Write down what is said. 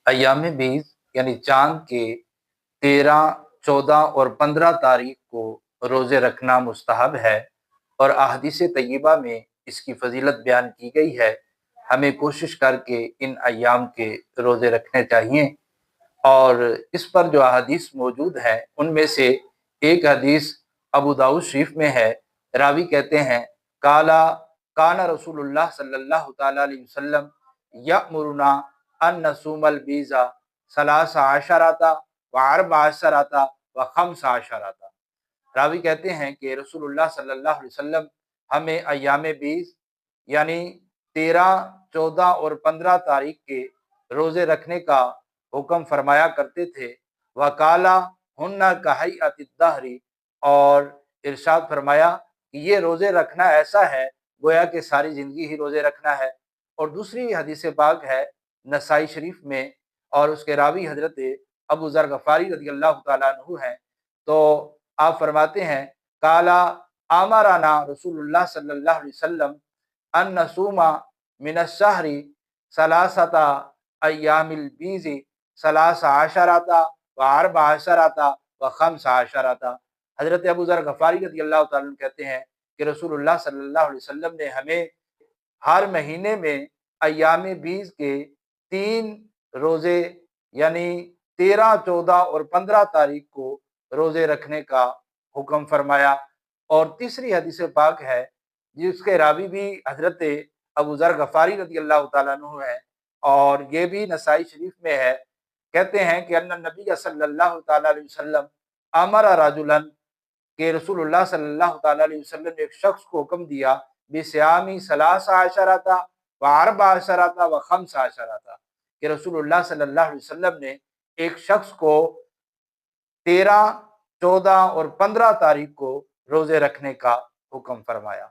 ایام بیز یعنی چاند کے 13، 14 اور 15 تاریخ کو روزے رکھنا مستحب ہے، اور احادیث طیبہ میں اس کی فضیلت بیان کی گئی ہے۔ ہمیں کوشش کر کے ان ایام کے روزے رکھنے چاہیے، اور اس پر جو احادیث موجود ہیں ان میں سے ایک حدیث ابو داؤد شریف میں ہے۔ راوی کہتے ہیں کان رسول اللہ صلی اللہ تعالی علیہ وسلم یأمرنا ان نصوم البیض 13 و14 و15۔ راوی کہتے ہیں کہ رسول اللہ صلی اللہ علیہ وسلم ہمیں ایام بیض یعنی 13، 14 اور 15 تاریخ کے روزے رکھنے کا حکم فرمایا کرتے تھے۔ وَقَالَ هُنَّ كَهَيْئَةِ الدَّهْرِ، اور ارشاد فرمایا کہ یہ روزے رکھنا ایسا ہے گویا کہ ساری زندگی ہی روزے رکھنا ہے۔ اور دوسری حدیث پاک ہے نسائی شریف میں، اور اس کے راوی حضرت ابو ذر غفاری رضی اللہ تعالیٰ عنہ ہیں۔ تو آپ فرماتے ہیں کالا آمرانا رسول اللہ صلی اللہ علیہ وسلم ان نصوم من الشہر 3 ایام البیض 13 و14 و15۔ حضرت ابو ذر غفاری رضی اللہ تعالیٰ عنہ کہتے ہیں کہ رسول اللہ صلی اللہ علیہ وسلم نے ہمیں ہر مہینے میں ایام بیض کے 3 روزے یعنی 13، 14 اور 15 تاریخ کو روزے رکھنے کا حکم فرمایا۔ اور تیسری حدیث پاک ہے جس کے راوی بھی حضرت ابو ذر غفاری رضی اللہ تعالیٰ عنہ ہے، اور یہ بھی نسائی شریف میں ہے۔ کہتے ہیں کہ ان النبی صلی اللہ تعالیٰ علیہ وسلم امر رجلا، کہ رسول اللہ صلی اللہ تعالیٰ علیہ وسلم نے ایک شخص کو حکم دیا بصیام 13 و14 و15، کہ رسول اللہ صلی اللہ علیہ وسلم نے ایک شخص کو 13، 14 اور 15 تاریخ کو روزے رکھنے کا حکم فرمایا۔